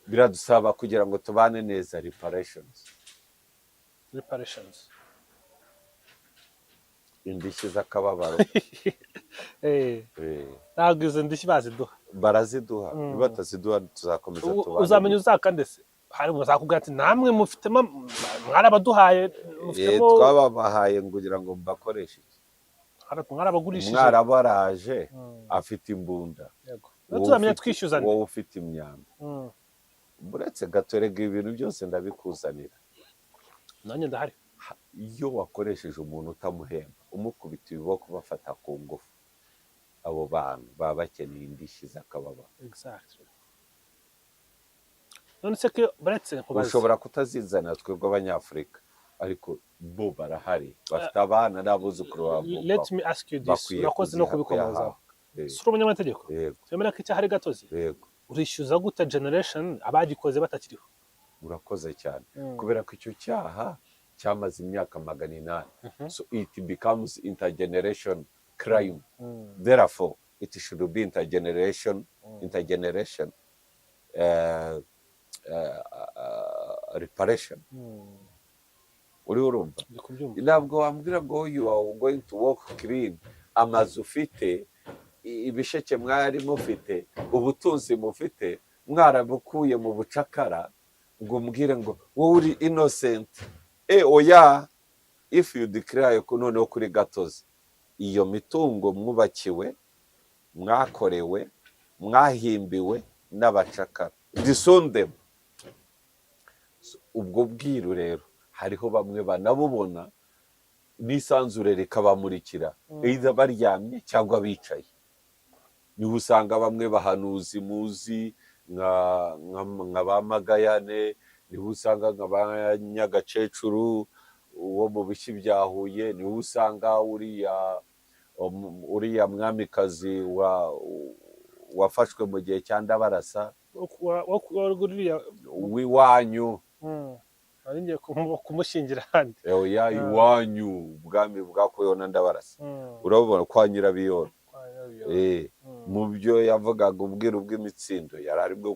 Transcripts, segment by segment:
biradusaba kugira ngo tubane neza reparations indishyi z'akababaro ntabwo izo ndishyi baziduha baraziduha bataziduha tuzakomeza tubane uzamenya uzakandese hari muzakubwira ati namwe mufitemo mwarabaduhaye twababahaye kugira ngo mbakoreshe mwarabagurishije mwarabaraje afite imbunda tuzamenya twishyuzane wowe ufite imyamba buretse gatorega ibintu byose ndabikuzanira nanjye ndahari iyo wakoresheje umuntu utamuhemba umukubita ibiboko bafata ku ngufu abo bantu baba bakeneye indishyi z'akababaro none se ko buretse nkubaza ushobora kutazizana twebwe abanyafurika ariko bo barahari bafite abana n'abuzukuru babo let me ask you this urakoze no kubikomozaho sura umunyamategeko twemera ko icyaha ari gatozi urishyuza gute generation abagikoze batakiriho urakoze cyane kubera ko icyo cyaha cyamaze imyaka 800 so it becomes intergeneration crime therefore it should be intergeneration reparation uri urumva ntabwo wambwira ngo you are going to walk clean amazu ufite ibisheke mwari mufite ubutunzi mufite mwarabukuye mu bucakara ngo umbwire ngo wowe uri innocent oya if you declare ko noneho kuri gatozi iyo mitungo mwubakiwe mwakorewe mwahimbiwe n'abacakara disondem ubwo bwiru rero hariho bamwe banabubona n'isanzure rikabamurikira either baryamye cyangwa bicaye niho usanga bamwe bahanuzi muzi nka bamagayane niho usanga nka banyagacecuru uwo mu bishi bya Huye niho usanga uriya mwamikazi wafashwe mu gihe cya Ndabarasa w'iwanyu ngiye kumushingira handi oya iwanyu ubwami bwakuyeho na Ndabarasa urabona kwa Nyirabiyoro mu byo yavugaga ubwiru bw'imitsindo yari aribwo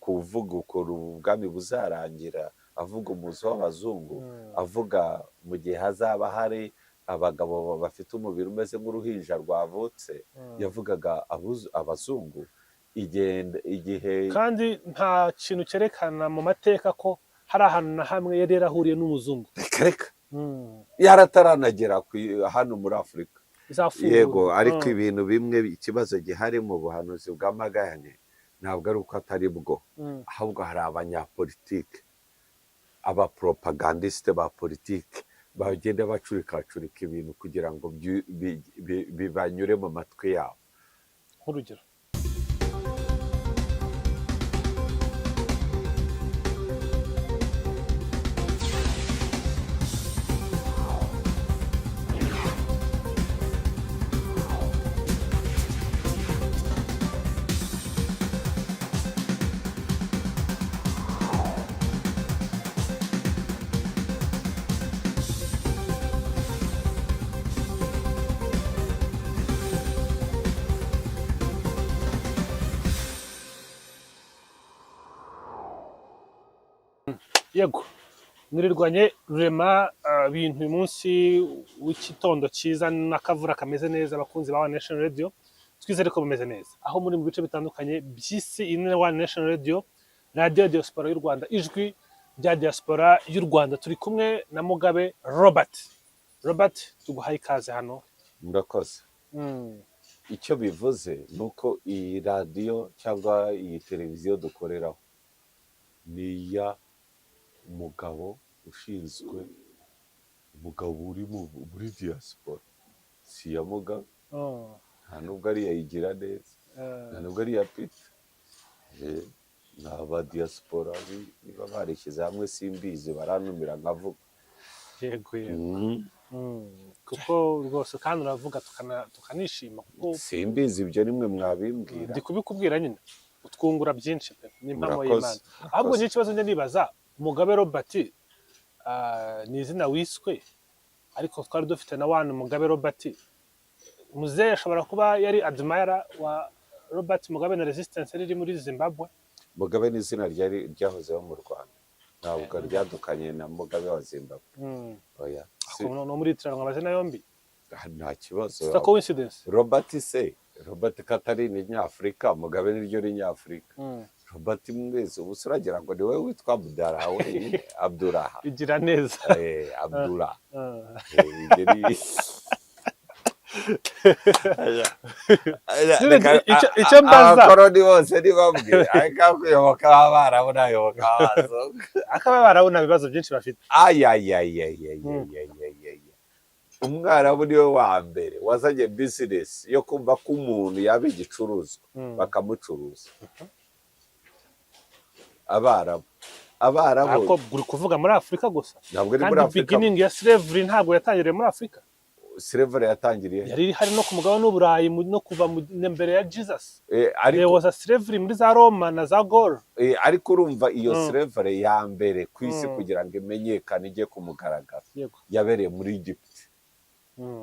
kuvuga ukuntu ubwami buzarangira avuga umuzo w'abazungu avuga mu gihe hazaba hari abagabo bafite umubiri umeze nk'uruhinja rwavutse yavugaga abazungu igihe kandi nta kintu cyerekana mu mateka ko hari ahantu na hamwe yari yarahuriye n'umuzungu reka yarataranagera hano muri Afurika yego ariko ibintu bimwe ikibazo gihari mu buhanuzi bw'amagayane ntabwo ari uko atari bwo ahubwo hari abanyapolitike abapropagandiste ba politike bagenda bacurikacurika ibintu kugira ngo bibanyure mu matwi yabo nk'urugero yego mwirirwanye rurema bintu uyu munsi w'ikitondo cyiza n'akavura kameze neza abakunzi ba One Nation Radio twizere ko bameze neza aho muri mu bice bitandukanye by'isi ine One Nation Radio radio diaspora y'u Rwanda ijwi rya diaspora y'u Rwanda turi kumwe na Mugabe Robert tuguhaye ikaze hano murakoze icyo bivuze nuko iyi radio cyangwa iyi televiziyo dukoreraho ni ya umugabo ushinzwe umugabo uri muri diaspora si ya Mugabe nta nubwo ari yayigira neza nta nubwo ari ya Peter n'aba diaspora niba barishyize hamwe simbizi baranumira nkavuga yego kuko rwose kandi uravuga tukanishima kuko simbizi ibyo nimwe mwabimbwira ndi kubikubwira nyine utwungura byinshi pe n'impamo y'Imana ahubwo ni ikibazo njye nibaza Mugabe Robert ni izina wiswe ariko twari dufite na One Mugabe Robert muzehe ashobora kuba yari admirer wa Robert Mugabe na resistance iri muri Zimbabwe Mugabe ni izina ryari ryahozeho mu Rwanda, ntabwo ryadukanye na Mugabe wa Zimbabwe. Oya, no muri itiranwa amazina yombi nta kibazo. it's a coincidence. Robert Katari ni Nyafurika, Mugabe niryo ni Nyafurika. Robert mwese ubu uragira ngo ni wowe witwa Abdullah wenyine. Abdullah igira neza. Abdullah icyo mbaza abakoroni bose ni bamwe, ariko kuyoboka abarabu n'ayoboka abazungu akaba barabona ibibazo byinshi bafite. Umwarabu niwe wa mbere wazanye business yo kumva ko umuntu yaba igicuruzwa bakamucuruza. Abarabu ariko uri kuvuga muri Afurika gusa, ntabwo ari muri Afurika. Beginning ya slavery ntabwo yatangiriye muri Afurika. Slavery yatangiriye yari hari no ku mugabane w'Uburayi no kuva mbere ya Jesus. There was a slavery muri za Roma na za Gaul. Ariko urumva iyo slavery ya mbere ku isi kugira ngo imenyekane ijye ku mugaragaro yabereye muri Egypt.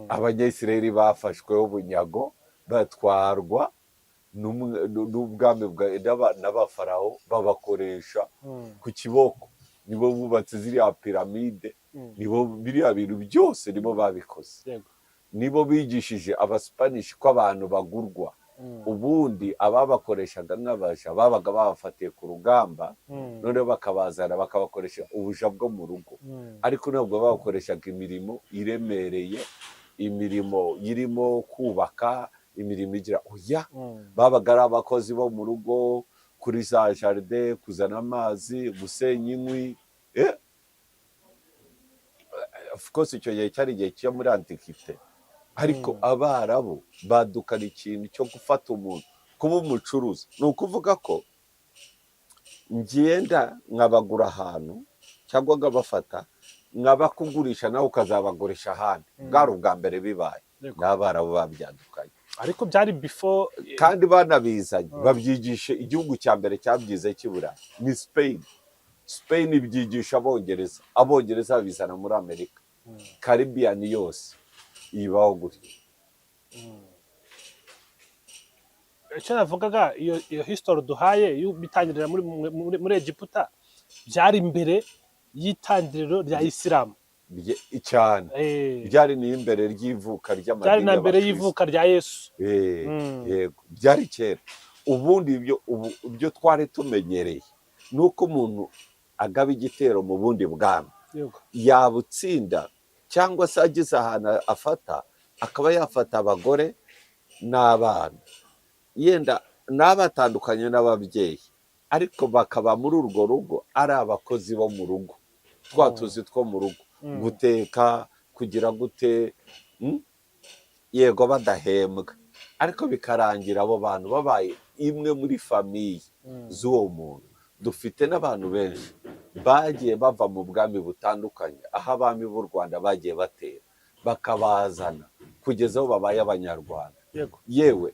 Abanyayisiraheli bafashweho bunyago batwarwa n'ubwami n'abafaraho babakoresha ku kiboko, nibo bubatse ziriya piramide, nibo biriya bintu byose nibo babikoze, nibo bigishije abasipanishi ko abantu bagurwa. Ubundi ababakoreshaga n'abasha babaga babafatiye ku rugamba, none bakabazana bakabakoresha ubuja bwo mu rugo, ariko ntabwo babakoreshaga imirimo iremereye, imirimo irimo kubaka, imirimo igira oya. Babaga ari abakozi bo mu rugo, kuri za jaride, kuzana amazi, gusenya inkwi. Of course icyo gihe cyari igihe cyo muri antikite, ariko abarabu badukana ikintu cyo gufata umuntu kuba umucuruzi. Ni ukuvuga ko ngenda nkabagura ahantu cyangwa nkabafata nkabakugurisha nawe ukazabagurisha ahandi. Bwari ubwa mbere bibaye, n'abarabu babyadukanye, ariko byari before. kandi banabizanye babyigishe. Igihugu cya mbere cyabyize cy'Iburayi ni Spain. Spain ibyigisha Abongereza, Abongereza babizana muri Amerika. Caribbean yose ibaho gutya. Icyo navugaga iyo history duhaye bitangirira muri Egiputa byari imbere y'itangiriro rya Isilamu cyane. Byari n'imbere ry'ivuka ry'amadini, byari na mbere y'ivuka rya Yesu. Yego, byari kera. Ubundi ibyo twari tumenyereye ni uko umuntu agaba igitero mu bundi bwami, yabutsinda cyangwa se agize ahantu afata, akaba yafata abagore n'abana, yenda n'abatandukanye n'ababyeyi, ariko bakaba muri urwo rugo ari abakozi bo mu rugo, twa tuzi two mu rugo, guteka, kugira gute, yego badahembwa, ariko bikarangira abo bantu babaye imwe muri famiye z'uwo muntu. Dufite n'abantu benshi bagiye bava mu bwami butandukanye, aho abami b'u Rwanda bagiye batera bakabazana kugeza aho babaye Abanyarwanda. Yewe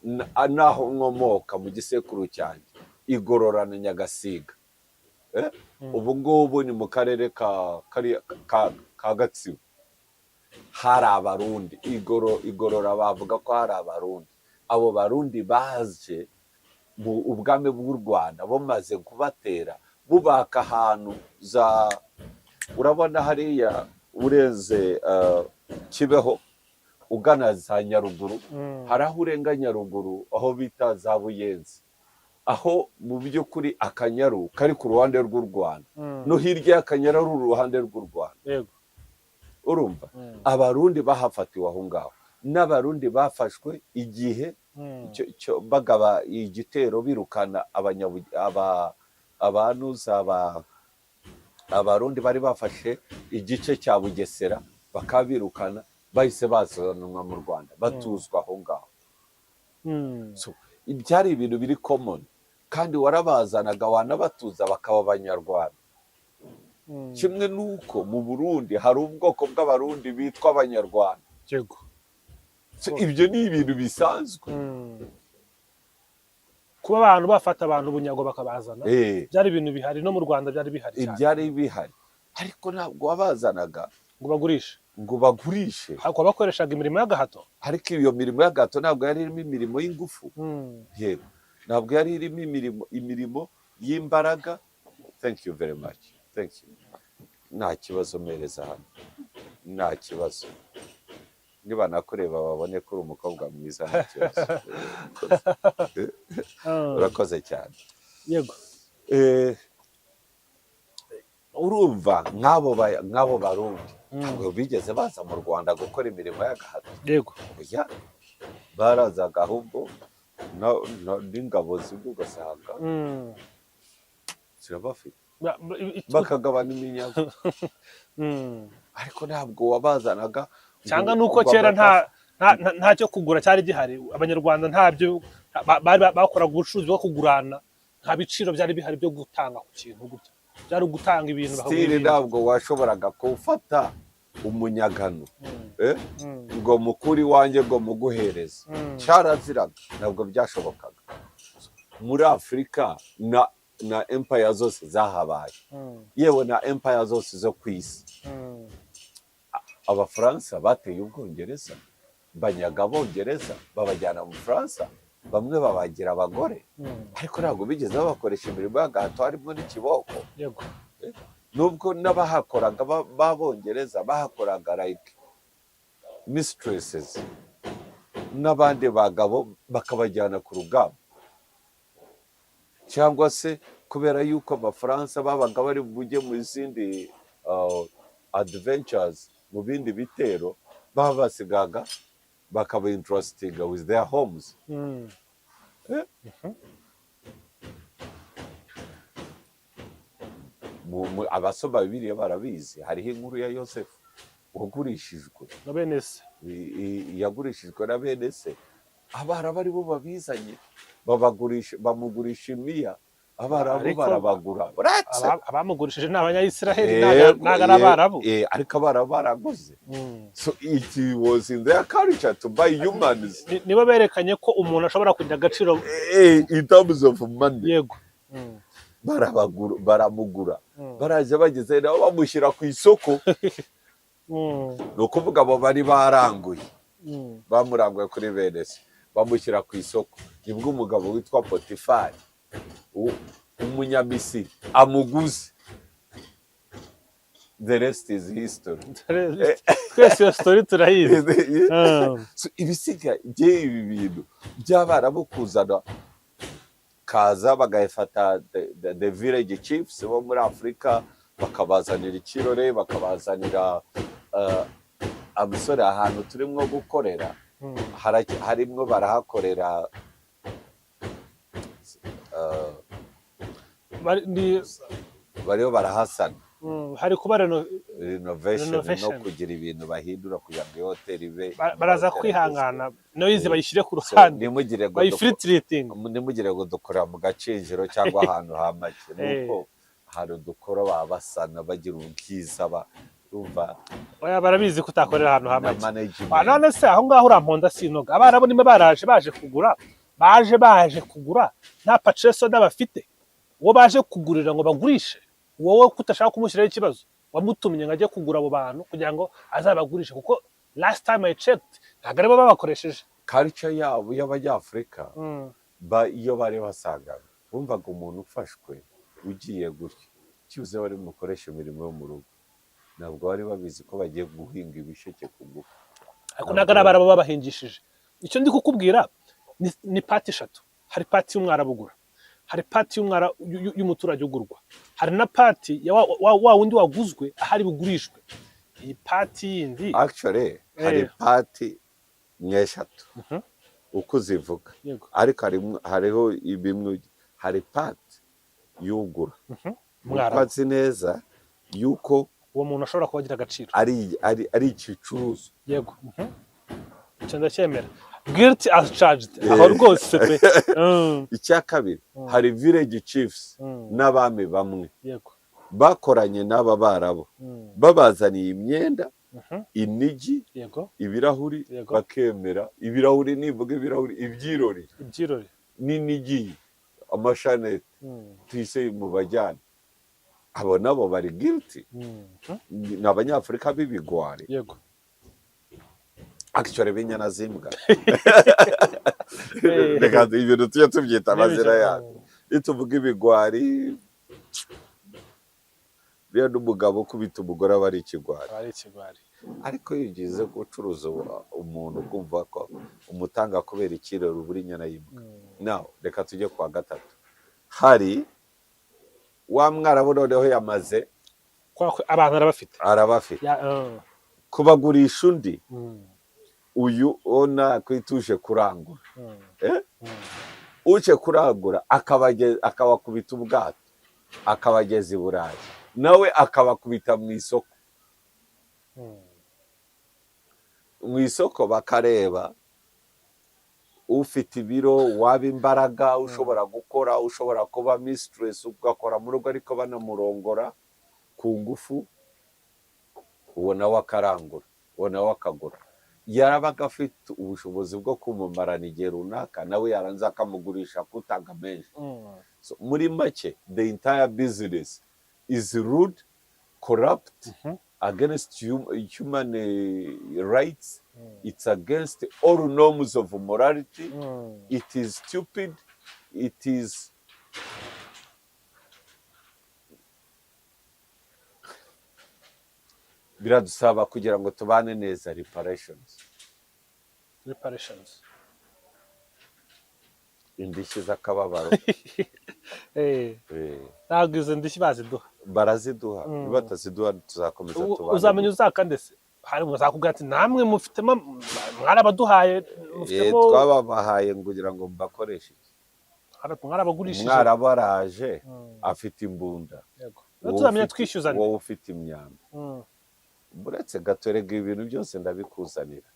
naho nkomoka mu gisekuru cyanjye Igororano Nyagasiga, ubu ngubu ni mu karere ka Gatsibo. Hari Abarundi Igorora, bavuga ko hari Abarundi. Abo Barundi baje ubwami bw'u Rwanda bumaze kubatera, bubaka ahantu urabona hariya urenze Kibeho ugana za Nyaruguru, hari aho urenga Nyaruguru aho bita za Buyenzi, aho mu by'ukuri Akanyaru kari ku ruhande rw'u Rwanda, no hirya y'Akanyaru ari uruhande rw'u Rwanda. Urumva Abarundi bahafatiwe aho ngaho, n'Abarundi bafashwe igihe bagaba igitero birukana Abarundi bari bafashe igice cya Bugesera, bakabirukana, bahise bazanwa mu Rwanda batuzwa aho ngaho. Byari ibintu biri common, kandi warabazanaga wanabatuza bakaba Abanyarwanda. Kimwe nuko mu Burundi hari ubwoko bw'Abarundi bitwa Abanyarwanda. Ibyo ni ibintu bisanzwe. Kuba abantu bafata abantu bunyago bakabazana byari ibintu bihari, no mu Rwanda byari bihari cyane. Byari bihari, ariko ntabwo wabazanaga ngo bagurishe, ariko bakoreshaga imirimo y'agahato. Ariko iyo mirimo y'agahato ntabwo yari irimo imirimo y'ingufu. Yego, ntabwo yari irimo imirimo y'imbaraga. Thank you very much. Thank you. Nta kibazo mpereza hano, nta kibazo. Niba nakureba babone ko uri umukobwa mwiza, nta kibazo. Urakoze cyane. Yego. Urumva nk'abo barundi ntabwo bigeze baza mu Rwanda gukora imirimo y'agahato. Yego. Oya, barazaga ahubwo n'ingabo zimwe ugasanga zirabafite bakagabana iminyago, ariko ntabwo wabazanaga. Cyangwa nuko kera nta cyo kugura cyari gihari, abanyarwanda ntabyo bakoraga ubucuruzi bwo kugurana, nta biciro byari bihari byo gutanga ku kintu gutya, byari ugutanga ibintu bakagura. Ntabwo washoboraga gufata umunyagano ngo mukuri wanjye ngo muguhereze, cyaraziraga, ntabwo byashobokaga. Muri Afurika na empire zose zahabaye, yewe na empire zose zo ku isi. Abafaransa bateye Ubwongereza, banyaga Abongereza babajyana mu Bufaransa, bamwe babagira abagore, ariko ntabwo bigeze babakoresha imirimo y'agahato harimo n'ikiboko. Nubwo n'abahakoraga b'Abongereza bahakoraga like mistresses n'abandi bagabo bakabajyana ku rugamba, cyangwa se kubera yuko Abafaransa babaga bari bujye mu zindi adventures, mu bindi bitero, babasigaga bakaba interested with their homes. Abasoma Bibiliya barabizi, hariho inkuru ya Yosefu wagurishijwe na bene se, yagurishijwe na bene se. Abarabu ari bo babizanye, bamugurisha imiya, Abarabu barabagura. Abamugurishije ni Abanyayisiraheli, ntabwo ari Abarabu. Ariko Abarabu baraguze. So it was in their culture to buy humans. Nibo berekanye ko umuntu ashobora kugira agaciro in terms of money. Yego. Baramugura, baraje bageze nabo bamushyira ku isoko. Ni ukuvuga abo bari baranguye, bamuranguye kuri bene se, bamushyira ku isoko. Nibwo umugabo witwa Potifari, Umunyamisiri, amuguze. The rest is history. Twese iyo story turayizi. Ibisiga by'ibi bintu by'Abarabu kuzana, kaza bagafata the village chiefs bo muri Afurika, bakabazanira ikirore, bakabazanira amusore ahantu turimo gukorera, harimwo barahakorera bariho barahasana, hari kuba renovation no kugira ibintu bahindura kugira ngo hoteli ibe. Baraza kwihangana noyize bayishyire ku ruhande, bayifiltirating. Nimugire ngo dukora mu gacinjiro cyangwa ahantu hamake, nuko hari dukora babasana bagira ubwiza urumva. Oya, barabizi ko utakorera ahantu hamake. None se aho ngaho uramponda sinoga. Abarabu nimwe baje kugura, baje kugura nta purchase order bafite, uwo baje kugurira ngo bagurishe. Wowe kutashaka kumushyiraho ikibazo, wamutumye ngo ajye kugura abo bantu kugira ngo azabagurishe, kuko last time I checked ntabwo aribo babakoresheje. Culture yabo y'Abanyafurika, iyo bari basangaga bumvaga umuntu ufashwe ugiye gutya, cyuze bari mukoresha imirimo yo mu rugo, ntabwo bari babizi ko bagiye guhinga ibisheke ku gufa. Ariko ntabwo ari Abarabu babahingishije. Icyo ndi kukubwira ni pati eshatu. Hari pati y'umwarabu ugura, hari pati y'umuturage ugurwa, hari na pati ya wa wundi waguzwe ahari bugurishwe. Iyi pati yindi actually hari pati nyeshatu uko zivuga, ariko hariho ibimwe. Hari pati y'ugura, mwazi neza yuko uwo muntu ashobora kuba agira agaciro, ari ikicuruzo. Yego, icyo ndacyemera. Guilty as charged. Aho rwose pe. Icya kabiri, hari village chiefs n'abami bamwe, yego, bakoranye n'aba Barabu, babazaniye imyenda, inigi, yego, ibirahuri, bakemera ibirahuri. Nivuga ibirahuri, ibyirori n'inigi, amashanete, tuyise mu bajyana. Abo nabo bari guilty. Ni Abanyafurika b'ibigwari. Yego. Actually b'inyana z'imbwa. Reka ibintu tujya tubyita amazina yabo. iyo tuvuga ibigwari rero n'umugabo ukubita umugore aba ari ikigwari aba ari ikigwari. ariko iyo ugize gucuruza umuntu ukumva ko umutanga kubera ikirori ubura inyana y'imbwa. nawe reka tujye kwa gatatu. hari wa mwarabu noneho yamaze abantu arabafite kubagurisha undi. uyu ona kwituje kurangura uje kurangura akabakubita ubwato akabageza i Burayi nawe akabakubita mu isoko. mu isoko bakareba ufite ibiro waba imbaraga ushobora gukora ushobora kuba mistress ugakora mu rugo ariko banamurongora ku ngufu uwo nawe akarangura uwo nawe akagura. yarabaga afite ubushobozi bwo kumumarana igihe runaka nawe yaranze akamugurisha kutanga menshi. So, muri make the entire business is rude, corrupt, against human rights. It's against all norms of morality. It is stupid. It is biradusaba kugira ngo tubane neza. reparations indishyi z'akababaro ntabwo izo ndishyi baziduha baraziduha bataziduha tuzakomeza tubane. uzamenya uzakande se hari muzakubwira ati namwe mufitemo mwarabaduhaye mufitemo twababahaye kugira ngo mbakoreshe mwarabagurishije. mwarabu araje afite imbunda tuzamenya twishyuzane wowe ufite imyambi. buretse gatorega ibintu byose ndabikuzanira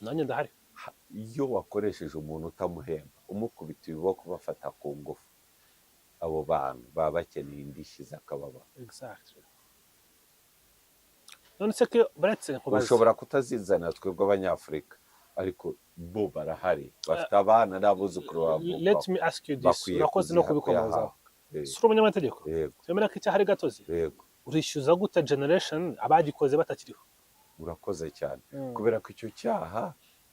nanjye ndahari. iyo wakoresheje umuntu utamuhemba umukubita ibiboko bafata ku ngufu abo bantu baba bakeneye indishyi z'akababaro. none se ko buretse nkubaze ushobora kutazizana twebwe abanyafurika ariko bo barahari bafite abana n'abuzukuru babo. let me ask you this, urakoze no kubikomozaho. si uri umunyamategeko twemera ko icyaha ari gatozi. urishyuza gute generation abagikoze batakiriho? urakoze cyane kubera ko icyo cyaha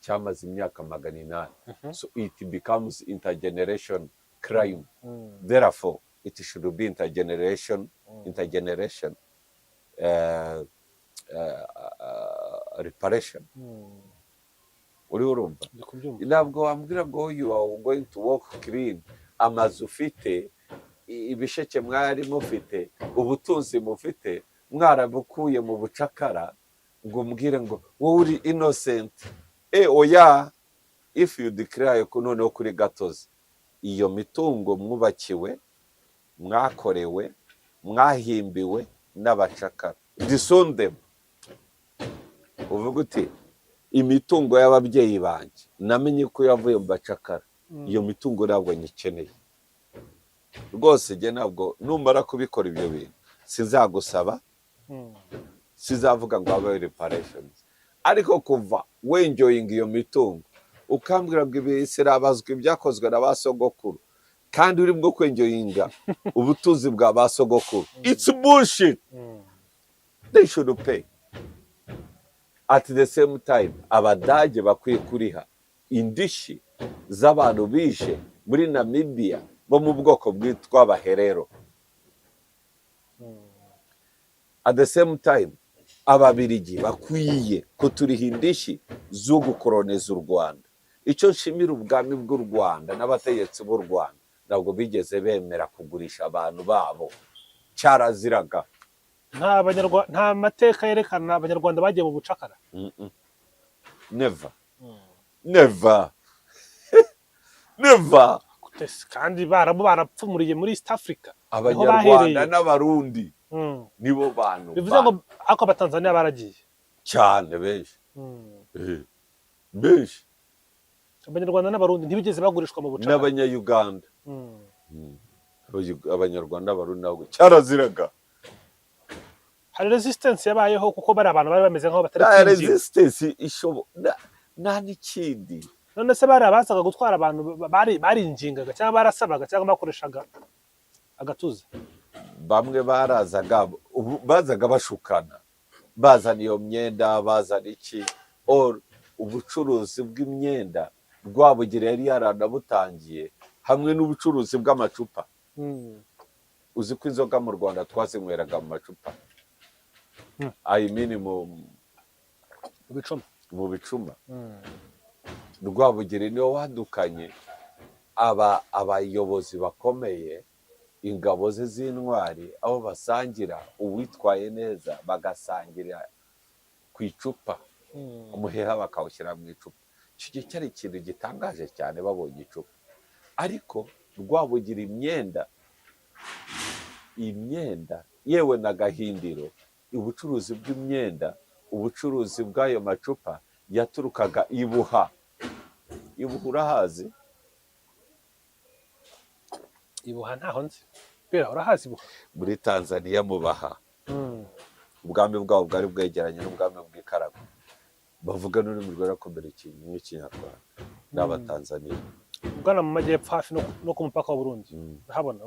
cyamaze imyaka 800. So it becomes intergeneration crime. Therefore it should be intergeneration reparation. uri urumva ntabwo wambwira ngo you are going to walk clean. amazu ufite ibisheke mwari mufite ubutunzi mufite mwarabukuye mu bucakara ngo umbwire ngo wowe uri innocent. oya if you declare ko noneho kuri gatozi iyo mitungo mwubakiwe mwakorewe mwahimbiwe n'abacakara disondem uvuga uti imitungo y'ababyeyi banjye namenye ko yavuye mu bacakara iyo mitungo ntabwo nyikeneye rwose. jye ntabwo numara kubikora ibyo bintu sinzagusaba sizavuga ngo abe reparations. ariko kuva wenjoying iyo mitungo ukambwira ngo ibisirabazwa ibyakozwe na basogokuru kandi uri bwo kwenjoyinga ubutunzi bwa basogokuru, it's bullshit. They should pay. At the same time abadage bakwiye kuriha indishyi z'abantu bishe muri Namibia bo mu bwoko bwitwa abaherero. At the same time ababirigi bakwiye kuturiha indishyi zo gukoloniza u Rwanda. icyo nshimira ubwami bw'u Rwanda n'abategetsi b'u Rwanda ntabwo bigeze bemera kugurisha abantu babo. cyaraziraga. nta mateka yerekana abanyarwanda bagiye mu bucakara. Never. Never. Never. kandi barapfumuriye muri East Africa. Abanyarwanda n'abarundi nibo bantu. bivuze ngo ako abatanzania baragiye cyane benshi. benshi. abanyarwanda n'abarundi ntibigeze bagurishwa mu bucakara. n'abanyayuganda. abanyarwanda n'abarundi ntabwo cyaraziraga. hari resistance yabayeho kuko bari abantu bari bameze nk'aho batari kwinjira. resistance nta n'ikindi. none se bari abazaga gutwara abantu barinjingaga cyangwa barasabaga cyangwa bakoreshaga agatuza. bamwe bazaga bashukana bazana iyo myenda bazana iki ubucuruzi bw'imyenda Rwabugiri yari yaranabutangiye hamwe n'ubucuruzi bw'amacupa. Mm. Uzi ko inzoga mu Rwanda twazinyweraga mu macupa, I mean mu bicuma. Rwabugiri niwe wadukanye abayobozi bakomeye, ingabo ze z'intwari, aho basangira uwitwaye neza bagasangira ku icupa, umuheha bakawushyira mu icupa. Icyo cyari ikintu gitangaje cyane babonye icupa. Ariko Rwabugira imyenda yewe na Gahindiro, ubucuruzi bw'imyenda, ubucuruzi bw'ayo macupa yaturukaga Ibuha. Ibuha urahazi? Ibuha ntaho nzi. Bera urahazi Ibuha? Muri Tanzania mu Baha. Ubwami bwabo bwari bwegeranye n'ubwami bw'Ikarago. Bavuga n'ururimi rwarakomera nk'ikinyarwanda n'Abatanzania. Ugana mu majyepfo hafi no ku mupaka wa Burundi. Ndahabona.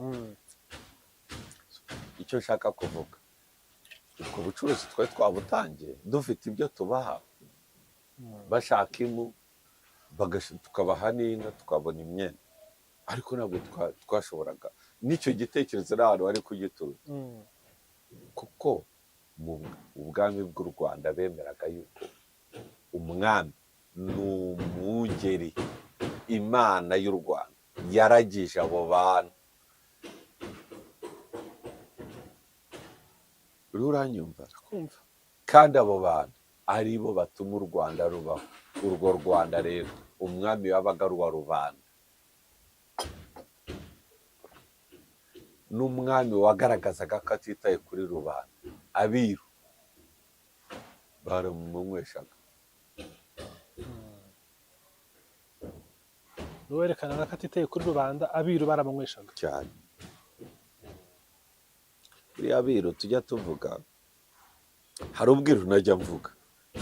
Icyo nshaka kuvuga, ubwo bucuruzi twari twabutangiye dufite ibyo tubaha, bashaka impu tukabaha n'inka tukabona imyenda, ariko ntabwo twashoboraga n'icyo gitekerezo n'ahantu bari kugitura, kuko mu ubwami bw'u Rwanda bemeraga yuko umwami ni umwungeri, Imana y'u Rwanda yaragije abo bantu. Uranyumva? Kandi abo bantu ari bo batuma u Rwanda rubaho. Urwo Rwanda rero umwami wabaga ari uwa rubanda, n'umwami wagaragazaga ko atitaye kuri rubanda. Abiru baramunyweshaga. Werekanaga ko atitaye kuri rubanda, abiru baramunyweshaga cyane. Buriya abiru tujya tuvuga, hari ubwiru najya mvuga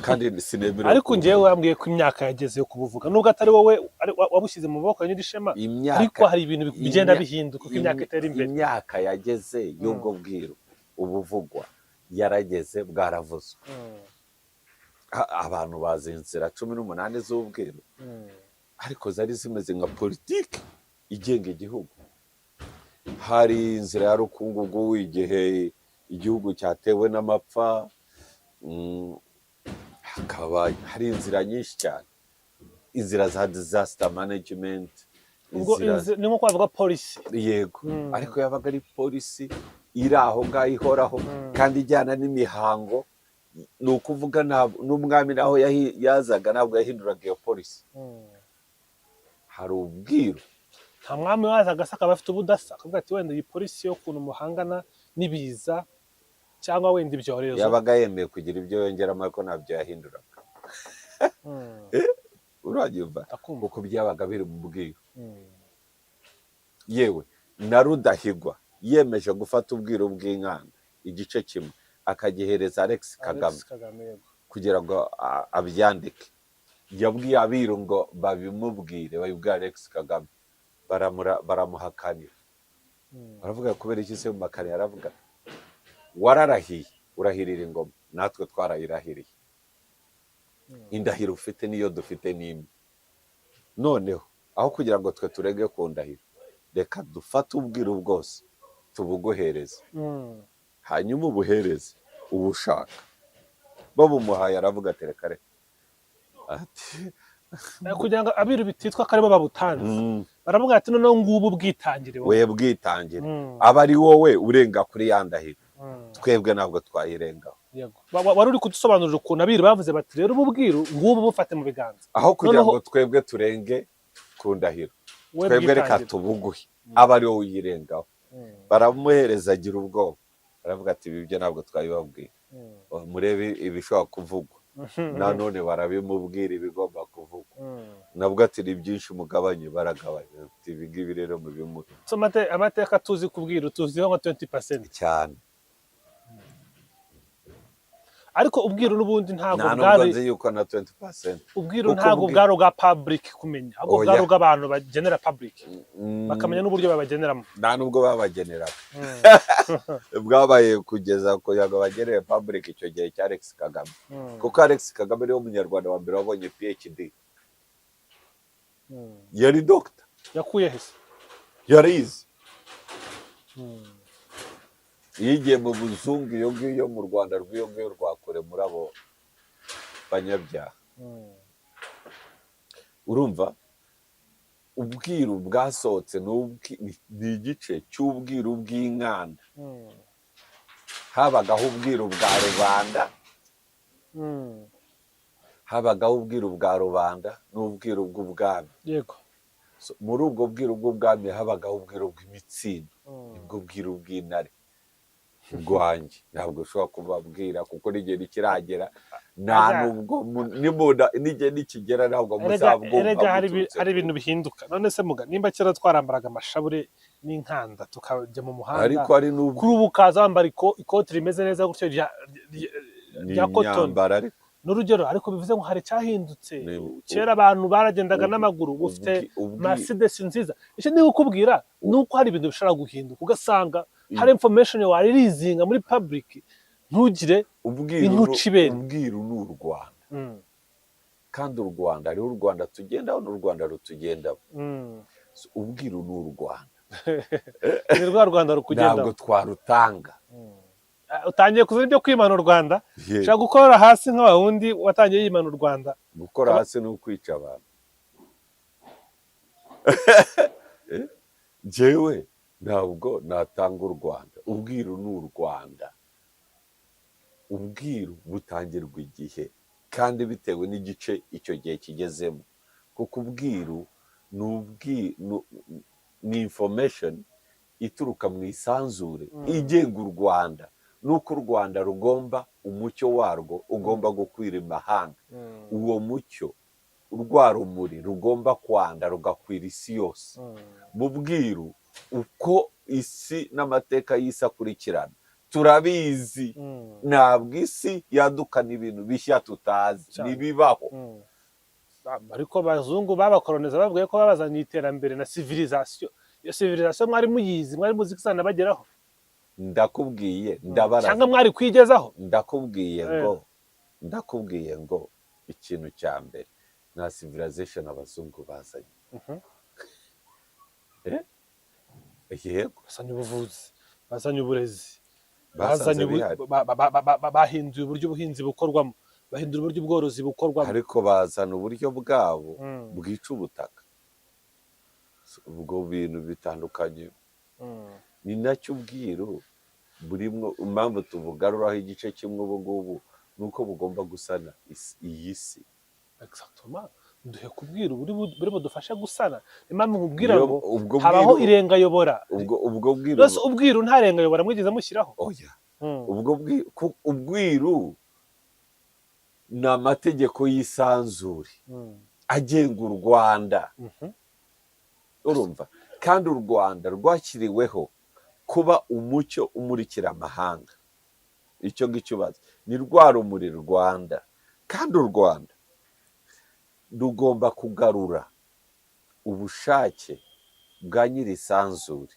kandi sinemera. Ariko ngewe wambwiye ko imyaka yageze yo kubuvuga, nubwo atari wowe wabushyize mu maboko ya Nyirishema, ariko hari ibintu bigenda bihinduka uko imyaka itera imbere. Imyaka yageze y'ubwo bwiru ubuvugwa yarageze, bwaravuzwe. Abantu bazi inzira 18 z'ubwiru, ariko zari zimeze nka politiki igenga igihugu. Hari inzira ya rukungugu igihe igihugu cyatewe n'amapfa, hakaba hari inzira nyinshi cyane, inzira za disaster management. Ni nko kwavuga polisi. Yego, ariko yabaga ari polisi iri aho ngaho ihoraho kandi ijyana n'imihango. Ni ukuvuga n'umwami naho yazaga ntabwo yahinduraga iyo polisi. Hari ubwiru. Nta mwami wazaga akaba afite ubudasa, akavuga ati wenda iyi polisi yo kuntu muhangana n'ibiza cyangwa wenda ibyorezo. Yabaga yemeye kugira ibyo yongeramo, ariko ntabyo yahinduraga. Uranyumva? Kuko byabaga biri mu bwiru. Yewe na Rudahigwa yemeje gufata ubwiru bw'inkanda igice kimwe akagihereza Alex Kagame kugira ngo abyandike. Yabwiye abiru ngo babimubwire, babibwira Alex Kagame, baramuhakanira. Baravuga kubera iki se Makare? Yaravuga wararahiye, urahirira ingoma, natwe twarayirahiriye. Indahiro ufite niyo dufite n'imwe. Noneho aho kugira ngo twe turege ku ndahiro, reka dufate ubwiru bwose tubuguhereze, hanyuma ubuhereze ubushaka. Babumuhaye aravuga ati reka reka, ati kugira ngo abiru bititwa ko aribo babutanze, baravuga ati noneho ngubu bwitangire wowe. We bwitangire, aba ari wowe urenga kuri ya ndahiro, twebwe ntabwo twayirengaho. Yego, wari uri kudusobanurira ukuntu abiru bavuze bati rero ubu bwiru ngubu bufate mu biganza, aho kugira ngo twebwe turenge ku ndahiro, twebwe reka tubuguhe, aba ari wowe uyirengaho. Baramuhereza agira ubwoba, baravuga ati ibi byo ntabwo twabibabwiye, murebe ibishobora kuvugwa. Nanone barabimubwira ibigomba kuvugwa, nabwo ati ni byinshi umugabanye, baragabanya. Ibi ngibi rero mu bimuhe. Amateka tuzi kubwira tuziho nka 20% cyane, ariko ubwiru n'ubundi ntabwo bwari nzi yuko na 20%. Ubwiru ntabwo bwari ubwa public kumenya, ahubwo bwari ubw'abantu bagenera public, bakamenya n'uburyo babageneramo. Nta nubwo babagenera, bwabaye kugeza kugira ngo bagenere public icyo gihe cya Alex Kagame, kuko Alex Kagame niwe munyarwanda wa mbere wabonye PhD. Yari doctor. Yakuye he? yarize yigiye mu buzungu iyo ngiyo mu Rwanda rw'iyo ngiyo rwakore muri abo banyabyaha. Urumva ubwiru bwasohotse ni igice cy'ubwiru bw'inkanda. Habagaho ubwiru bwa rubanda, habagaho ubwiru bwa rubanda n'ubwiru bw'ubwami. yego Muri ubwo bwiru bw'ubwami habagaho ubwiru bw'imitsindo, nibwo bwiru bw'intare. Ubwanjye ntabwo ushobora kubabwira kuko n'igihe ntikiragera, nta nubwo n'igihe nikigera ntabwo muzabwumva. erega hari ibintu bihinduka. None se muga nimba kera twarambaraga amashabure n'inkanda tukajya mu muhanda, ariko ari n'ubwo kuri ubu ukaza wambara ikoti rimeze neza gutyo rya cotton n'urugero, ariko bivuze ngo hari cyahindutse. Kera abantu baragendaga n'amaguru, ufite Mercedes nziza. Icyo ndi kukubwira ni uko hari ibintu bishobora guhinduka, ugasanga hari information waririzinga muri public ntugire intucibere. Ubwiru ni u Rwanda, kandi u Rwanda hariho u Rwanda tugendaho n'u Rwanda rutugendaho. Ubwiru ni u Rwanda, ni rwa Rwanda rukugendaho, ntabwo twarutanga. Utangiye kuzira ibyo kwimana u Rwanda, ushaka gukora hasi nk'abawundi watangiye yimana u Rwanda. Gukora hasi ni ukwica abantu. Jewe ntabwo natanga u Rwanda. Ubwiru ni u Rwanda. Ubwiru butangirwa igihe kandi bitewe n'igice icyo gihe kigezemo, kuko ubwiru ni information ituruka mu isanzure igenga u Rwanda, nuko u Rwanda rugomba umucyo warwo ugomba gukwira imahanga. Uwo mucyo, urwa rumuri rugomba kwanda rugakwira isi yose. Mu bwiru uko isi n'amateka y'isi akurikirana turabizi. Ntabwo isi yadukana ibintu bishya tutazi, ntibibaho. Ariko abazungu babakoloniza bavuye ko babazanye iterambere na civilisation. Iyo civilisation mwari muyizi, mwari muzi kisana bageraho. Ndakubwiye ndabara cyangwa mwari kwigezaho. Ndakubwiye ngo ikintu cya mbere na civilization abazungu bazanye. Yego, bazanye ubuvuzi, bazanye uburezi, bahinduye uburyo ubuhinzi bukorwamo, bahindura uburyo ubworozi bukorwamo, ariko bazana uburyo bwabo bwica ubutaka. Ubwo bintu bitandukanye ni nacyo ubwiru burimwo. Impamvu tuvugaruraho igice kimwe ubu ngubu nuko bugomba gusana iyi si. Exactement. Duhe kubwira buri budufasha gusana. Impamvu nkubwira ngo habaho irengayobora. Ubwo bwiru, rose ubwiru nta rengayobora mwigeze mushyiraho. Oya. Ubwiru ni amategeko y'isanzure agenga u Rwanda. Urumva, kandi u Rwanda rwashyiriweho kuba umucyo umurikira amahanga. Icyo ngicyo bazi ni rwa rumuri Rwanda, kandi u Rwanda rugomba kugarura ubushake bwa nyir'isanzure,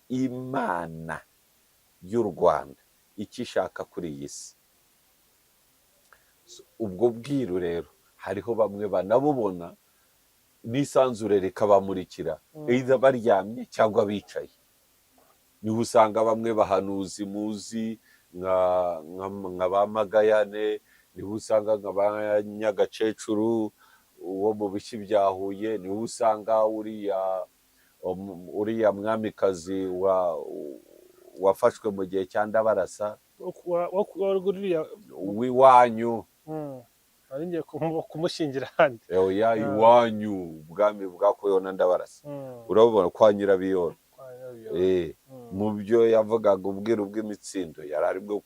Imana y'u Rwanda icyo ishaka kuri iyi si. Ubwo bwiru rero hariho bamwe banabubona n'isanzure rikabamurikira, either baryamye cyangwa bicaye. Niho usanga bamwe bahanuzi muzi nka ba Magayane, niho usanga nka ba Nyagakecuru wo mu bishi bya Huye, niho usanga uriya mwamikazi wafashwe mu gihe cya Ndabarasa w'iwanyu. Ari ngiye kumushingira handi. Oya, iwanyu ubwami bwakorewe na Ndabarasa. Urabona kwa Nyirabiyoro. Mu byo yavugaga ubwiru bw'imitsindo yari aribwo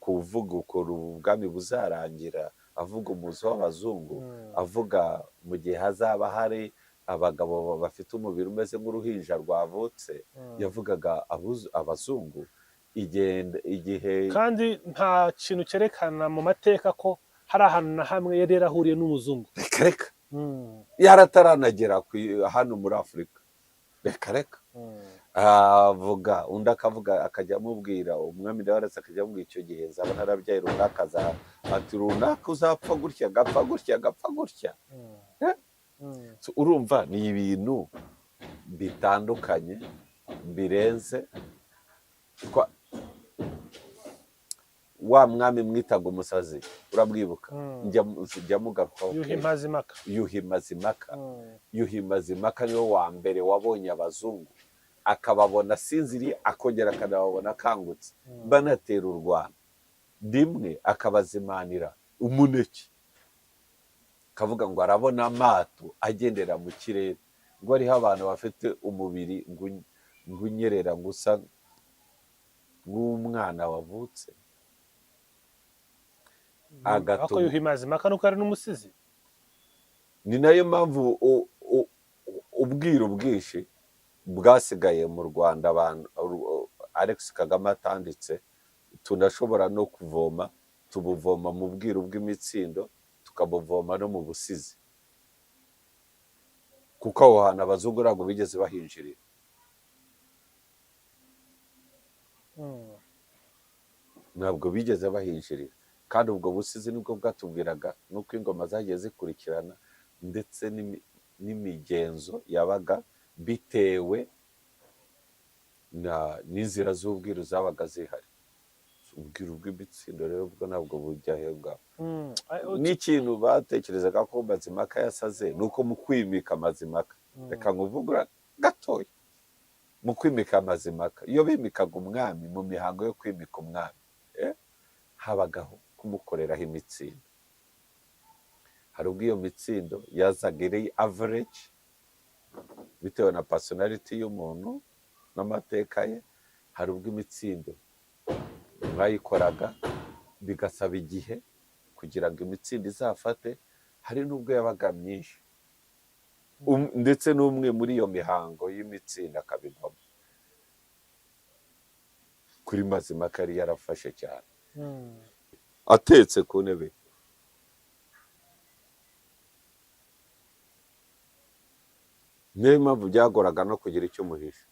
kuvuga ukuntu ubwami buzarangira, avuga umuzi w'abazungu, avuga mu gihe hazaba hari abagabo bafite umubiri umeze nk'uruhinja rwavutse. Yavugaga abazungu igihe, kandi nta kintu cyerekana mu mateka ko hari ahantu na hamwe yari yarahuriye n'umuzungu. Reka yarataranagera hano muri Afurika. Reka avuga undi akavuga, akajya amubwira umwami Ndabarasa, akajya amubwira icyo gihe nzaba narabyaye runaka, ati runaka uzapfa gutya, gapfa gutya, gapfa gutya. Urumva ni ibintu bitandukanye birenze. Twa- wa mwami mwitaga umusazi urabwibuka? njya mugarukaho Yuhi kenshi. Mazimaka. Yuhi Mazimaka. Yuhi Mazimaka niwe wa mbere wabonye abazungu akababona asinziriye akongera akanababona akangutse banatera u Rwanda rimwe akabazimanira umuneke kavuga ngo arabona amato agendera mu kirere ngo hariho abantu bafite umubiri ngo unyerera ngo usa nk'umwana wavutse Ako Yuhi Mazimaka nuko ari n'umusizi. ni nayo mpamvu ubwiru bwinshi bwasigaye mu Rwanda abantu Alex Kagame atanditse tunashobora no kuvoma tubuvoma mu bwiru bw'imitsindo tukabuvoma no mu busizi kuko aho hantu abazungu ntabwo bigeze bahinjirira. Ntabwo bigeze bahinjirira kandi ubwo busizi nibwo bwatubwiraga nuko ingoma zagiye zikurikirana ndetse n'imigenzo yabaga bitewe n'inzira z'ubwiru zabaga zihari. Ubwiru bw'imitsindo rero bwo ntabwo bujya ahebwaho. N'ikintu batekerezaga ko Mazimaka yasaze ni uko mu kwimika Mazimaka reka nkuvugura gatoya mu kwimika Mazimaka iyo bimikaga umwami mu mihango yo kwimika umwami habagaho kumukoreraho imitsindo. Hari ubwo iyo mitsindo yazaga iri average bitewe na personality y'umuntu n'amateka ye. Hari ubwo imitsindo mwayikoraga bigasaba igihe kugira ngo imitsindo izafate. Hari n'ubwo yabaga myinshi ndetse n'umwe muri iyo mihango y'imitsindo akabivamo. Kuri Mazimaka yari yarafashe cyane atetse ku ntebe. Niyo mpamvu byagoraga no kugira icyo umuhisha.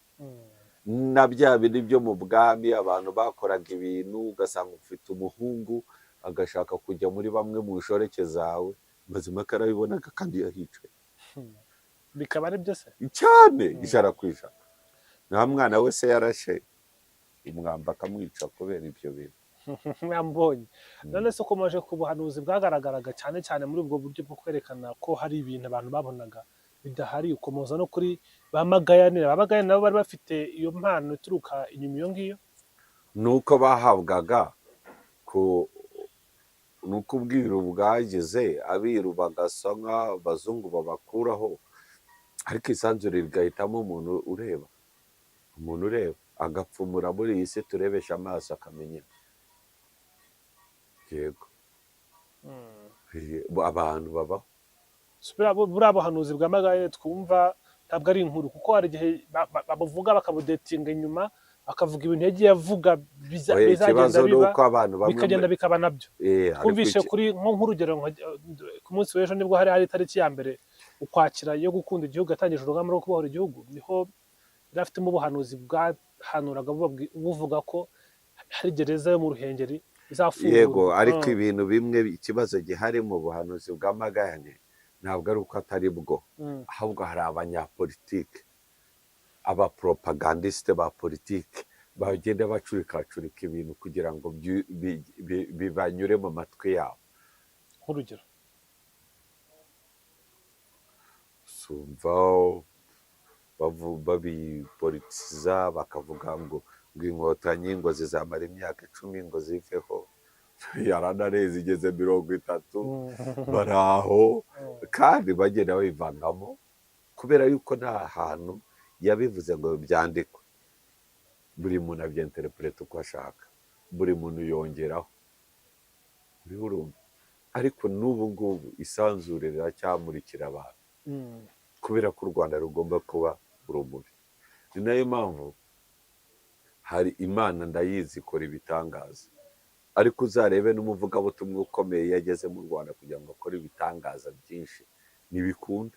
Na bya bindi byo mu bwami abantu bakoraga ibintu ugasanga ufite umuhungu agashaka kujya muri bamwe mu nshoreke zawe. Mazimaka arabibonaga kandi yahicaye Bikaba ari byo se cyane ijana ku ijana. Nta mwana wese yarashe umwamba akamwica kubera ibyo bintu. mwambonye. None se ukomeje ku buhanuzi bwagaragaraga cyane cyane muri ubwo buryo bwo kwerekana ko hari ibintu abantu babonaga bidahari, ukomoza no kuri ba Magayanira. Ba Magayanira nabo bari bafite iyo mpano ituruka inyuma iyo ngiyo. Nuko bahabwaga nuko ubwiru bwagize abiru bagasa nk'abazungu babakuraho ariko isanzure rigahitamo umuntu ureba agapfumura muri iyi si turebesha amaso akamenya. Yego abantu babaho. Buriya buhanuzi bwa Magayanira twumva ntabwo ari inkuru kuko hari igihe babuvuga bakabudetinga inyuma akavuga ibintu yagiye avuga bizagenda biba bikagenda bikaba nabyo. Twumvishe kuri nk'urugero ku munsi w'ejo nibwo hari itariki ya mbere Ukwakira yo gukunda igihugu yatangije urugamba rwo kubohora igihugu, niho yari afitemo ubuhanuzi bwahanuraga buvuga ko hari gereza yo mu Ruhengeri izafungurwa. Yego ariko ibintu bimwe ikibazo gihari mu buhanuzi bwa Magayanira ntabwo ari uko atari bwo ahubwo hari abanyapolitike abapropagandiste ba politike bagenda bacurikacurika ibintu kugira ngo bibanyure mu matwi yabo. Nk'urugero sumva babipolitiza bakavuga ngo inkotanyi ngo zizamara imyaka 10 ngo ziveho. Yaranareze igeze 30 baraho kandi bagenda babivangamo kubera yuko nta hantu yabivuze ngo byandikwe. Buri muntu abyinterprete uko ashaka, buri muntu yongeraho. Urumva ariko n'ubu ngubu isanzure riracyamurikira abantu kubera ko u Rwanda rugomba kuba urumuri. Ni nayo mpamvu hari Imana ndayizi ikora ibitangaza ariko uzarebe n'umuvugabutumwa ukomeye yageze mu Rwanda kugira ngo akore ibitangaza byinshi ntibikunda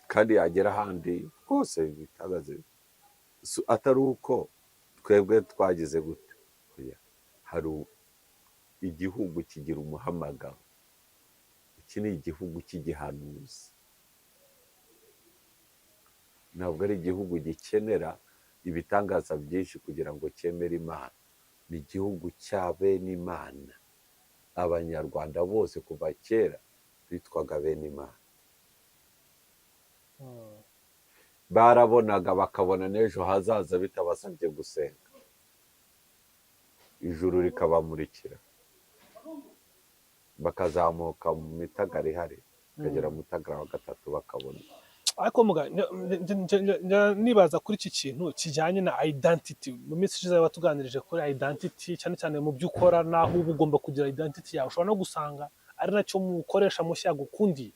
kandi yagera ahandi rwose bitangaze atari uko twebwe twagize gute. Hari igihugu kigira umuhamagaro. Iki ni igihugu cy'igihanuzi. ntabwo ari igihugu gikenera ibitangaza byinshi kugira ngo cyemere imana. ni igihugu cya bene imana. Abanyarwanda bose kuva kera bitwaga bene imana. Barabonaga bakabona n'ejo hazaza bitabasabye gusenga, ijuru rikabamurikira, bakazamuka mu mitagara ihari bakagera mu mutagara wa gatatu bakabona. ariko nibaza kuri iki kintu kijyanye na identity. Mu minsi ishize batuganirije kuri identity, cyane cyane mu byo ukora n'aho uba ugomba kugira identity yawe. Ushobora no gusanga ari nacyo mukoresha mushya gukundiye,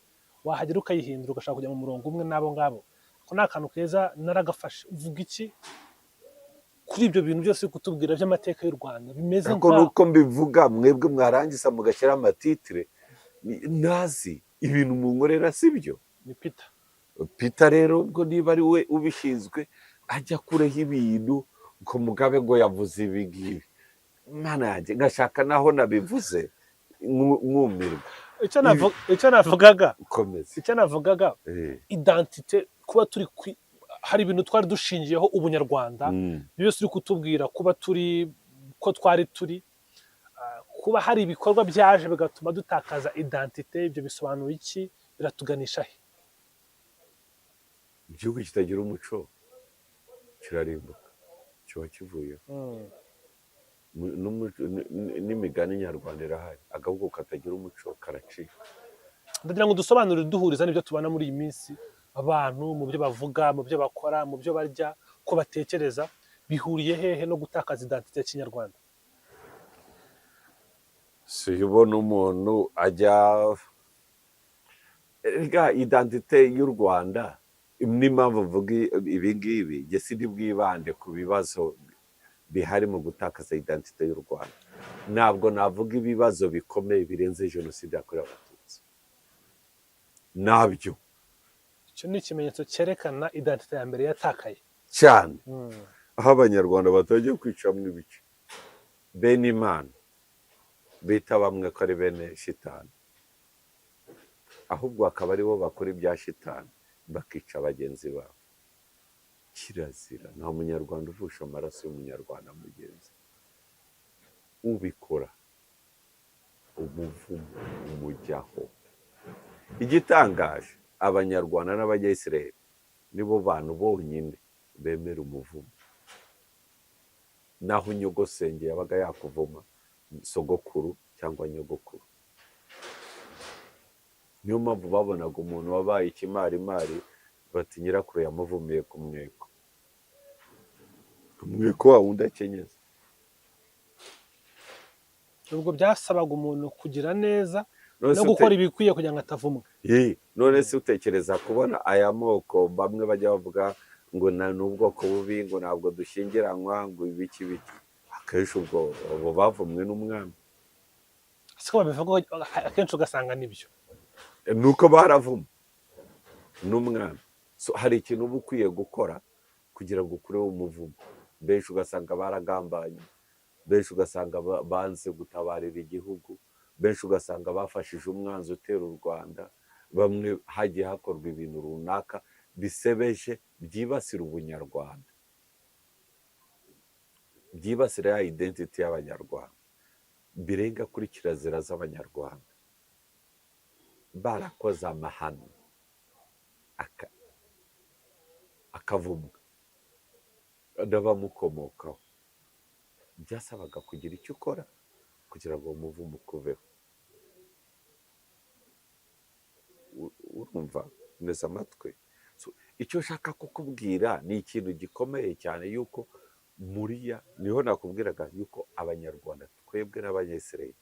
wahagera ukayihindura ugashaka kujya mu murongo umwe n'abo ngabo. Ako ni akantu keza naragafashe. Uvuga iki kuri ibyo bintu byose kutubwira by'amateka y'u Rwanda bimeze ariko nuko mbivuga, mwebwe mwarangiza mugashyira amatitire nazi ibintu munkorera sibyo. ni Peter Peter rero ubwo niba ari we ubishinzwe ajya kureho ibintu ngo Mugabe ngo yavuze ibi ngibi, mana yanjye ngashaka naho nabivuze mwumirwa. icyo navugaga identite, kuba turi hari ibintu twari dushingiyeho ubunyarwanda, byose uri kutubwira kuba turi ko twari turi, kuba hari ibikorwa byaje bigatuma dutakaza identite. Ibyo bisobanura iki? Biratuganisha he? Igihugu kitagira umuco kirarimbuka, kiba kivuyeho. N'imigani nyarwanda irahari, agahugu katagira umuco karacika. Ndagira ngo dusobanurire duhuriza n'ibyo tubana muri iyi minsi, abantu mu byo bavuga, mu byo bakora, mu byo barya, ko batekereza, bihuriye hehe no gutakaza identite ya kinyarwanda? Si ubona umuntu ajya identite y'u Rwanda, n'impamvu mvuga ibi ngibi, njye sindi bwibande ku bibazo bihari mu gutakaza identite y'u Rwanda. Ntabwo navuga ibibazo bikomeye birenze jenoside yakorewe Abatutsi. Nabyo icyo ni ikimenyetso cyerekana identite ya mbere yatakaye cyane, aho abanyarwanda batagiye kwicamo ibice. Bene imana bita bamwe ko ari bene shitani, ahubwo akaba ari bo bakora ibya shitani bakica bagenzi babo. Kirazira. nta munyarwanda uvusha amaraso y'umunyarwanda mugenzi. Ubikora umuvumo umujyaho. Igitangaje, abanyarwanda n'abanyayisiraheli nibo bantu bonyine bemera umuvumo. naho nyogosenge yabaga yakuvuma sogokuru cyangwa nyogokuru. niyo mpamvu babonaga umuntu wabaye ikimarimari bati nyirakuru yamuvumiye ku mweko. Umweko wa wundi akenyeza. ubwo byasabaga umuntu kugira neza no gukora ibikwiye kugira ngo atavumwa. None se utekereza kubona aya moko bamwe bajya bavuga ngo ni ubwoko bubi, ngo ntabwo dushyingiranywa, ngo ibiki biki. Akenshi ubwo bavumwe n'umwami. siko babivuga, akenshi ugasanga nibyo. Nuko baravumwe n'umwami. Hari ikintu uba ukwiye gukora kugira ngo ukureho umuvumo. Benshi ugasanga baragambanye, benshi ugasanga banze gutabarira igihugu, benshi ugasanga bafashije umwanzi utera u Rwanda. Bamwe hagiye hakorwa ibintu runaka bisebeje byibasira ubunyarwanda, byibasira ya identity y'abanyarwanda, birenga kuri kirazira z'abanyarwanda. Barakoze amahano akavumwa n'abamukomokaho. Byasabaga kugira icyo ukora kugira ngo umuvumo ukuveho. Urumva neza amatwi. Icyo nshaka kukubwira ni ikintu gikomeye cyane, yuko muriya niho nakubwiraga yuko abanyarwanda twebwe n'abanyayisiraheli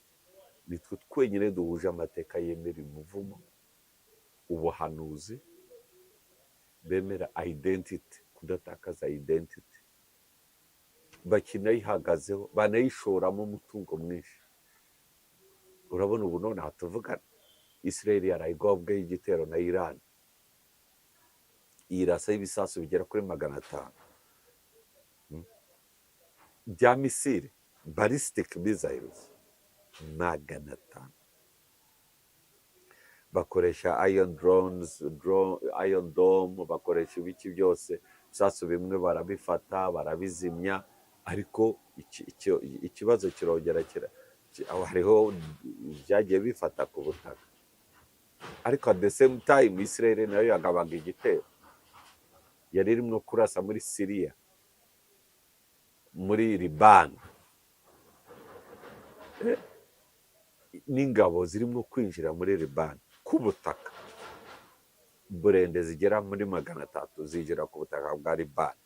nitwe twenyine duhuje amateka yemera umuvumo, ubuhanuzi, bemera identity, kudatakaza identity, bakinayihagazeho, banayishoramo umutungo mwinshi. Urabona ubu none hatuvugana Israel yarayigobweho igitero na Iran, irasaho ibisasu bigera kuri 500 bya misile ballistic missiles 500. bakoresha iron drones, iron dome, bakoresha ibiki byose, ibisasu bimwe barabifata barabizimya, ariko ikibazo kirongera hariho byagiye bifata ku butaka, ariko at the same time Israel nayo yagabaga igitero, yari irimo kurasa muri Syria, muri Libani, n'ingabo zirimo kwinjira muri Libani ku butaka, burende zigera muri 300 zinjira ku butaka bwa Libani.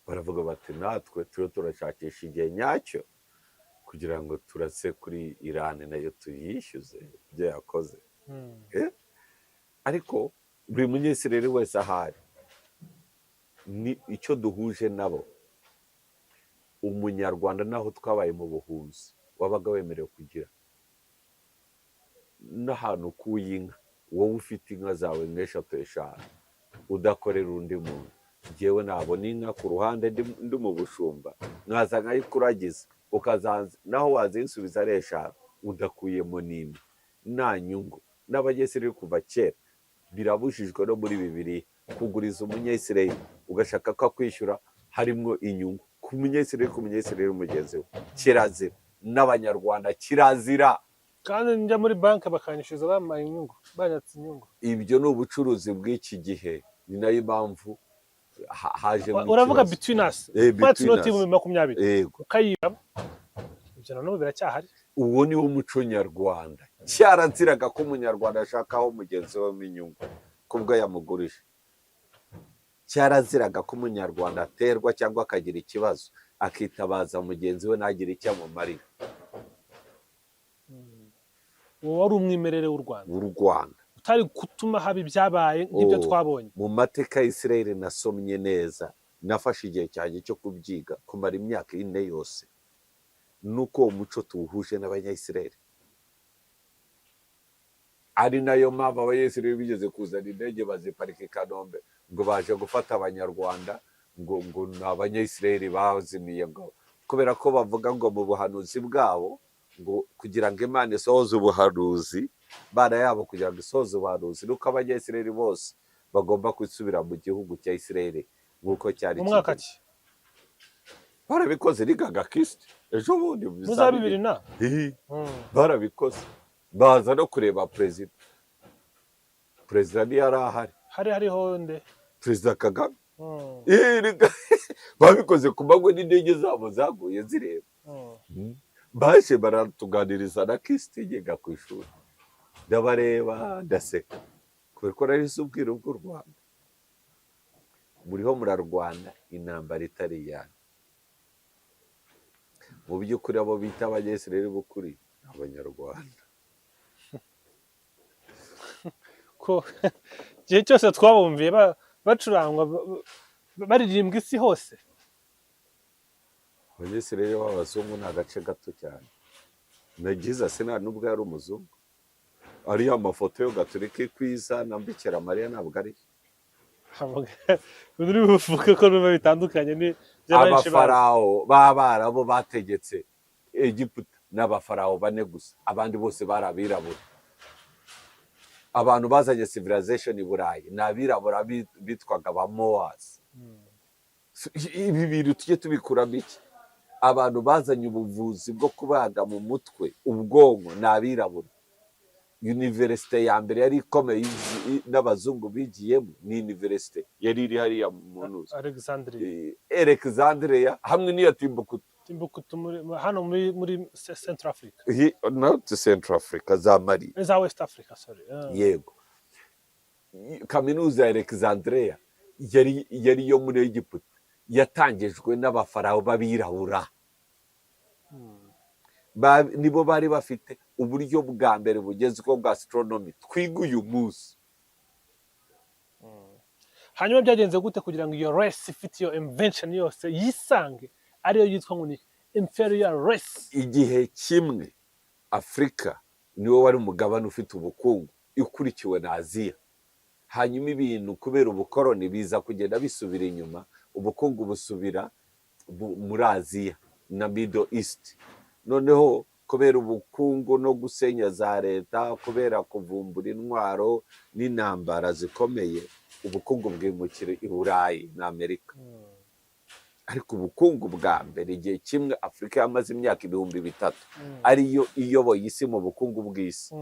Baravuga bati natwe turashakisha igihe nyacyo kugira ngo turase kuri Iran nayo tuyishyuze ibyo yakoze. Ariko buri munyesireri wese ahari ni icyo duhuje nabo, umunyarwanda naho twabaye mu buhunzi wabaga wemerewe kugira n'ahantu kuyinka, wowe ufite inka zawe nk'eshatu eshanu udakorera undi muntu, njyewe nabona inka ku ruhande ndi mu bushumba nkaza nkayikuragiza, ukazanza naho wazinsubiza ari eshanu udakuyemo n'imwe, nta nyungu. N'abagesireri kuva kera birabujijwe no muri Bibiliya kuguriza umunyesireri ugashaka ko akwishyura harimo inyungu. Ku munyesireri mugenzi we kirazira, n'abanyarwanda kirazira. Kandi njya muri banki bakanyishyuza bamaye inyungu, banyatse inyungu. Ibyo ni ubucuruzi bw'iki gihe, ni nayo mpamvu haje uravuga between us, kwatsi noti 2020 ukayiba, ibyo nanubu biracyahari. Uwo ni wo muco nyarwanda, cyaraziraga ko umunyarwanda ashakaho mugenzi we inyungu kubwo yamugurije, cyaraziraga ko umunyarwanda aterwa cyangwa akagira ikibazo akitabaza mugenzi we ntagire icyo amumarira. Uwo wari umwimerere w'u Rwanda utari gutuma haba ibyabaye nk'ibyo twabonye mu mateka ya Israel. Nasomye neza, nafashe igihe cyanjye cyo kubyiga kumara imyaka 4 yose, nuko uwo muco tuwuhuje n'abanyayisirayeli. Ari nayo mpamvu abanyayisirayeli bigeze kuzana indege baziparika i Kanombe ngo baje gufata abanyarwanda, ngo ni abanyayisirayeli bazimiye, ngo kubera ko bavuga ngo mu buhanuzi bwabo ngo kugira ngo Imana isohoze ubuhanuzi bana yabo, kugira ngo isohoze ubuhanuzi nuko abanyayisirayeli bose bagomba gusubira mu gihugu cya Isirayeli nk'uko cyari mu mwaka ki barabikoze. Rigaga Kristo ejo bundi muza 2000 barabikoze, baza no kureba perezida ntiyari ahari, hariho nde Perezida Kagame. Babikoze ku manywa n'indege zabo zaguye zireba. Baje baratuganiriza na Kristo yiga ku ishuri, ndabareba ndaseka kubera ko nari subwira ubw'u Rwanda muriho murarwana intambara itari iyanyu. Mu by'ukuri abo bita abanyesirayeli b'ukuri abanyarwanda. ko igihe cyose twabumviye bacurangwa baririmbwa isi hose. Abanyesirayeli b'abazungu ni agace gato cyane. Nagize nta nubwo yari umuzungu, ariya mafoto yo Gaturika kwiza na Bikira Mariya ntabwo ari uri buvuga ko biba bitandukanye ni abafarawo b'Abarabu bategetse Egiputa n'abafarawo 4 gusa, abandi bose bari abirabura. Abantu bazanye civilization i Burayi ni abirabura bitwaga ba Moaz. Ibi bintu tujye tubikuramo iki? Abantu bazanye ubuvuzi bwo kubaga mu mutwe ubwonko ni abirabura. Universite ya mbere yari ikomeye n'abazungu bigiyemo ni universite yari iri hariya mu Ntuzi Alexandria hamwe n'iya Timbuktu hano muri Central Africa, not Central Africa, za Mali, za West Africa, sorry. Yego, kaminuza ya Alexandria yari yo muri Egiputa, yatangijwe n'abafarawo b'abirabura. Nibo bari bafite uburyo bwa mbere bugezweho bwa astronomy twiga uyu munsi. Hanyuma byagenze gute kugira ngo iyo race ifite iyo invention yose yisange ariyo yitwa ngo ni inferior race? Igihe kimwe Afrika niwo wari umugabane ufite ubukungu ikurikiwe na Aziya, hanyuma ibintu kubera ubukoroni biza kugenda bisubira inyuma, ubukungu busubira muri Aziya na Middle East. Noneho kubera ubukungu no gusenya za leta, kubera kuvumbura intwaro n'intambara zikomeye, ubukungu bwimukira i Burayi na Amerika. Ariko ubukungu bwa mbere igihe kimwe Afurika yamaze imyaka 3,000 ariyo iyoboye isi mu bukungu bw'isi.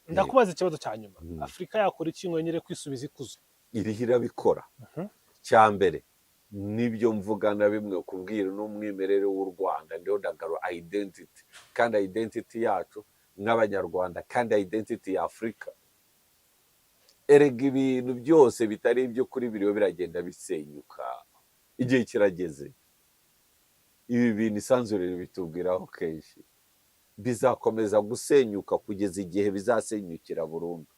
Ndakubaza ikibazo cya nyuma. Afurika yakora iki ngo nyere kwisubiza ikuzo? Iriho irabikora. Cya mbere nibyo mvuga na bimwe kubwira n'umwimerere w'u Rwanda, ndiho ndagaro identity, kandi identity yacu nk'abanyarwanda, kandi identity ya Afurika. Erega ibintu byose bitari ibyo kuri biriho biragenda bisenyuka. Igihe kirageze ibi bintu isanzurire bitubwiraho kenshi bizakomeza gusenyuka kugeza igihe bizasenyukira burundu.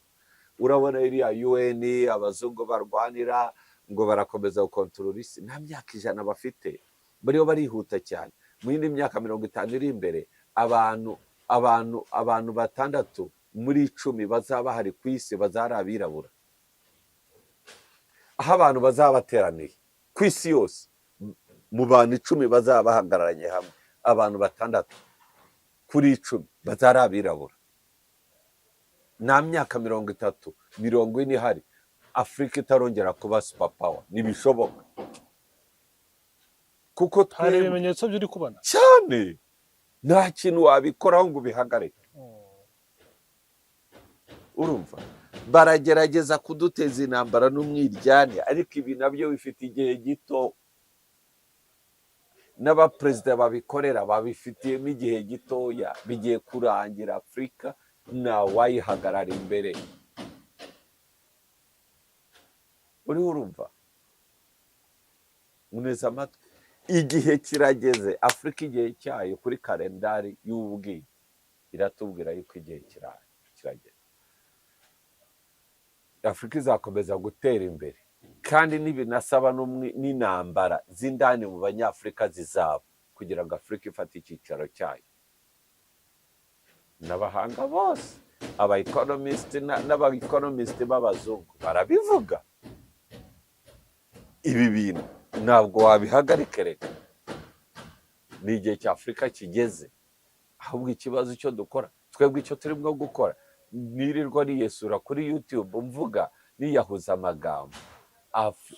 Urabona iriya UN abazungu barwanira ngo barakomeza gukontorora isi, nta myaka 100 bafite, bariho barihuta cyane. Mu yindi myaka 50 iri imbere abantu 6 muri 10 bazaba hari ku isi bazari abirabura, aho abantu bazaba bateraniye ku isi yose. Mu bantu 10 bazaba bahagararanye hamwe, abantu 6 kuri 10 bazari abirabura. Nta myaka 30 40 ihari Afurika itarongera kuba super power. Nibishoboka kuko hari ibimenyetso by'uri kubona cyane, nta kintu wabikoraho ngo bihagarike. Urumva baragerageza kuduteza intambara n'umwiryane, ariko ibi nabyo bifite igihe gito. N'abaperezida babikorera babifitiyemo igihe gitoya, bigiye kurangira. Afurika nta wayihagarara imbere. Uriho urumva muneza amatwi, igihe kirageze. Afurika igihe cyayo kuri kalendari y'ubwiye iratubwira yuko igihe kirageze. Afurika izakomeza gutera imbere, kandi n'ibinasaba n'intambara z'indani mu banyafurika zizaba, kugira ngo Afurika ifate icyicaro cyayo. N'abahanga bose, n'aba-economist b'abazungu barabivuga. Ibi bintu ntabwo wabihagarika. Reka ni igihe cya Afurika kigeze. Ahubwo ikibazo cyo dukora twebwe, icyo turimo gukora, nirirwa niyesura kuri YouTube mvuga niyahuza amagambo,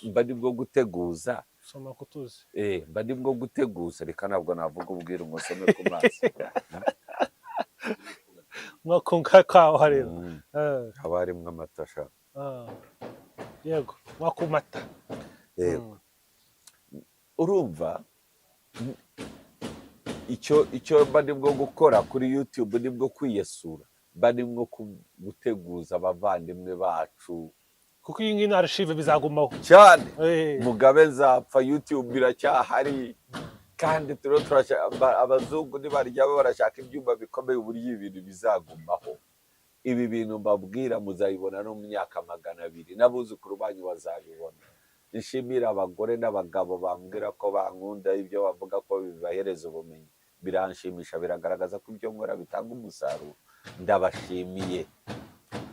mba ndimo guteguza soma kutuzi. Mba ndimo guteguza. Reka ntabwo navuga ubwira umusome ku maso. Mwakunga kaho harero haba harimo amata ashaka. Yego mwakumata. Urumva icyo mba ndimo gukora kuri YouTube, ndimo kwiyesura, mba ndimo guteguza abavandimwe bacu, kuko iyi ngiyi ni archive bizagumaho cyane. Mugabe nzapfa, YouTube iracyahari, kandi abazungu nibarya barashaka ibyuma bikomeye uburyo ibintu bizagumaho. Ibi bintu mbabwira muzabibona no mu myaka 200, n'abuzukuru banyu bazabibona. Nishimira abagore n'abagabo bambwira ko bankunda, ibyo bavuga ko bibahereza ubumenyi biranshimisha, biragaragaza ko ibyo nkora bitanga umusaruro. Ndabashimiye.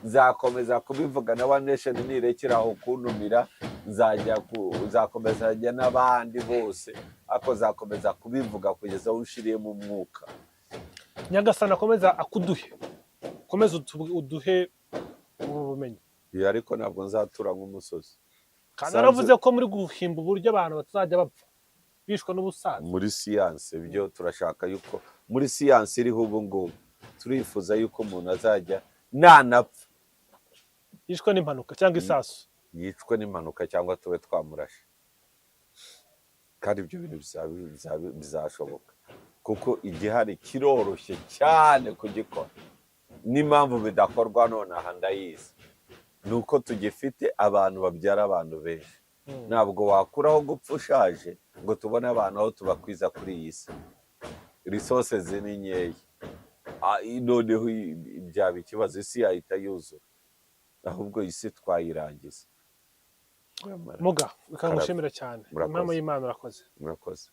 Nzakomeza kubivuga na One Nation nirekeraho kuntumira, nzakomeza njya n'abandi bose, ako zakomeza kubivuga kugeza aho ushiriye mu mwuka. Nyagasana akomeza akuduhe, komeza uduhe ubumenyi. Ariko ntabwo nzatura nk'umusozi. Kandi aravuze ko muri guhimba uburyo abantu batazajya bapfa bishwe n'ubusaza. Muri siyanse byo turashaka yuko muri siyanse iriho ubu ngubu turifuza yuko umuntu azajya nanapfa yishwe n'impanuka cyangwa isasu, yicwe n'impanuka cyangwa tube twamurashe. Kandi ibyo bintu bizashoboka kuko igihari kiroroshye cyane kugikora. N'impamvu bidakorwa none aha ndayizi, nuko tugifite abantu babyara abantu benshi. Ntabwo wakuraho gupfa ushaje ngo tubone abantu aho tubakwiza kuri iyi si. Resources ni nkeya. Noneho byaba ikibazo, isi yahita yuzura, ahubwo isi twayirangiza. Muga bikamushimira cyane. Impamo y'Imana urakoze. Murakoze.